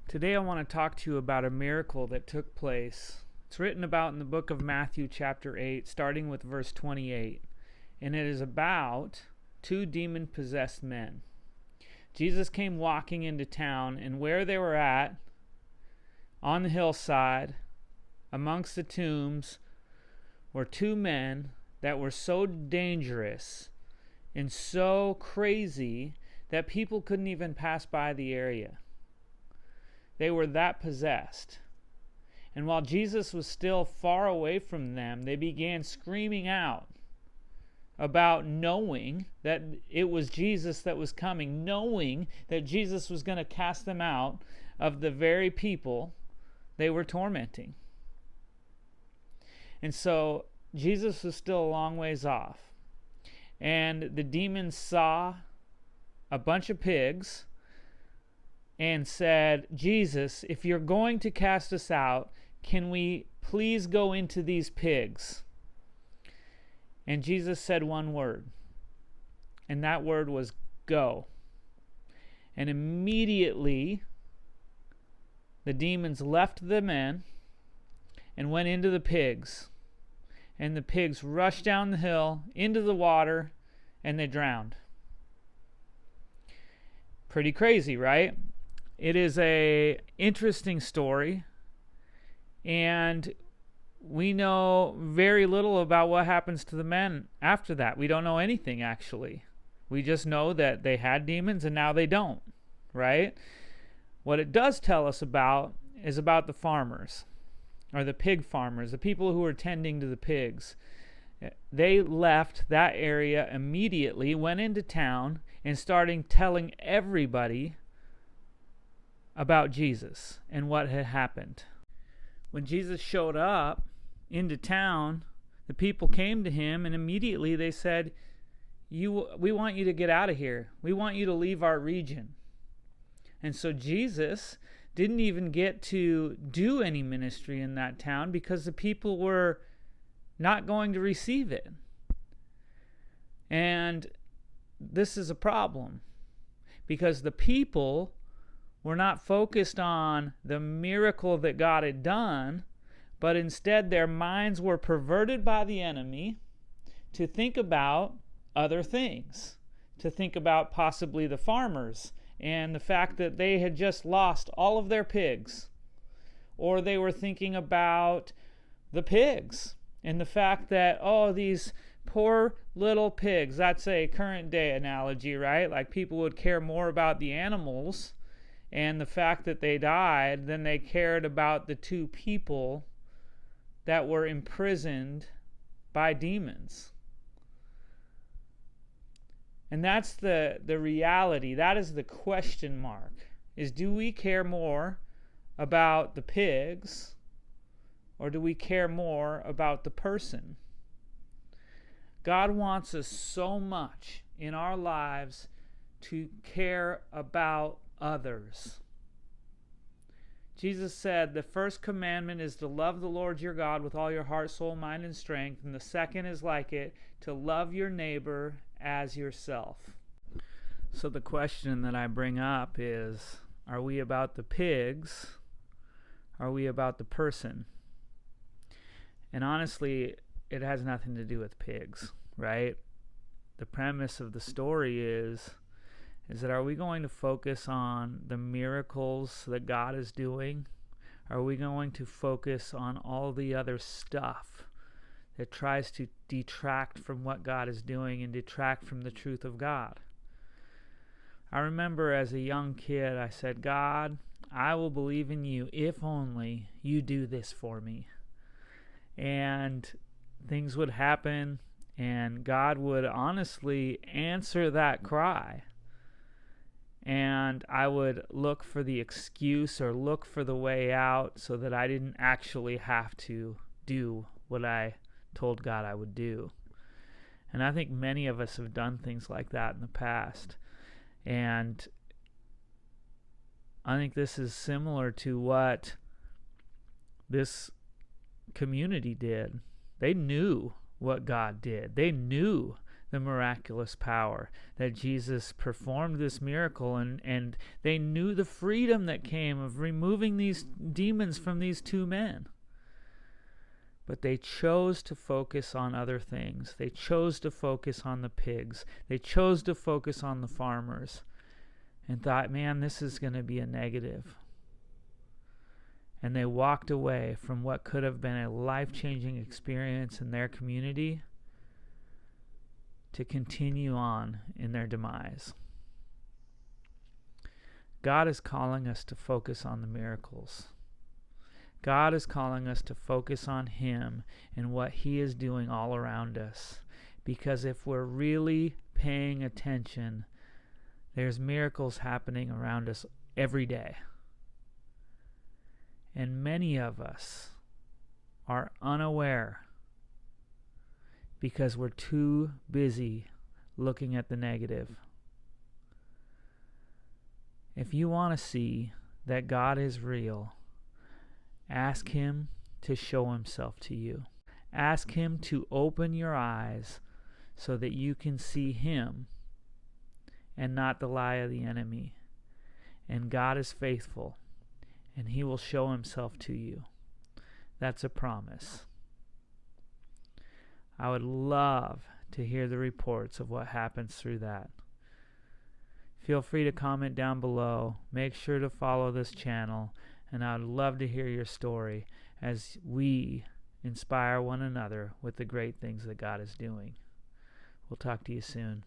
Today I want to talk to you about a miracle that took place. It's written about in the book of Matthew chapter 8, starting with verse 28. And it is about two demon-possessed men. Jesus came walking into town, and where they were at, on the hillside, amongst the tombs, were two men that were so dangerous and so crazy that people couldn't even pass by the area. They were that possessed. And while Jesus was still far away from them, they began screaming out about knowing that it was Jesus that was coming, knowing that Jesus was going to cast them out of the very people they were tormenting. And so Jesus was still a long ways off. And the demons saw a bunch of pigs and said, Jesus, if you're going to cast us out, can we please go into these pigs? And Jesus said one word, and that word was go. And immediately the demons left the men and went into the pigs. And the pigs rushed down the hill into the water, and they drowned. Pretty crazy, right? It is a interesting story, and we know very little about what happens to the men after that. We don't know anything, actually. We just know that they had demons and now they don't, right? What it does tell us about is about the farmers, or the pig farmers, the people who were tending to the pigs. They left that area immediately, went into town, and started telling everybody about Jesus and what had happened. When Jesus showed up into town, the people came to him, and immediately they said, we want you to get out of here. We want you to leave our region. And so Jesus didn't even get to do any ministry in that town because the people were not going to receive it. And this is a problem because the people were not focused on the miracle that God had done, but instead their minds were perverted by the enemy to think about other things, to think about possibly the farmers and the fact that they had just lost all of their pigs, or they were thinking about the pigs and the fact that, oh, these poor little pigs. That's a current day analogy, right? Like people would care more about the animals and the fact that they died than they cared about the two people that were imprisoned by demons. And that's the reality. That is the question mark. Is, do we care more about the pigs, or do we care more about the person? God wants us so much in our lives to care about others. Jesus said the first commandment is to love the Lord your God with all your heart, soul, mind, and strength. And the second is like it, to love your neighbor as yourself. So the question that I bring up is, are we about the pigs? Are we about the person? And honestly, it has nothing to do with pigs, right? The premise of the story is that are we going to focus on the miracles that God is doing? Are we going to focus on all the other stuff that tries to detract from what God is doing and detract from the truth of God? I remember as a young kid, I said, God, I will believe in you if only you do this for me. And things would happen, and God would honestly answer that cry. And I would look for the excuse or look for the way out so that I didn't actually have to do what I told God I would do. And I think many of us have done things like that in the past. And I think this is similar to what this community did. They knew what God did. They knew the miraculous power, that Jesus performed this miracle, and they knew the freedom that came of removing these demons from these two men. But they chose to focus on other things. They chose to focus on the pigs. They chose to focus on the farmers and thought, man, this is going to be a negative. And they walked away from what could have been a life-changing experience in their community to continue on in their demise. God is calling us to focus on the miracles. God is calling us to focus on Him and what He is doing all around us. Because if we're really paying attention, there's miracles happening around us every day. And many of us are unaware because we're too busy looking at the negative. If you want to see that God is real, ask Him to show Himself to you. Ask Him to open your eyes so that you can see Him and not the lie of the enemy. And God is faithful, and He will show Himself to you. That's a promise. I would love to hear the reports of what happens through that. Feel free to comment down below. Make sure to follow this channel, and I would love to hear your story as we inspire one another with the great things that God is doing. We'll talk to you soon.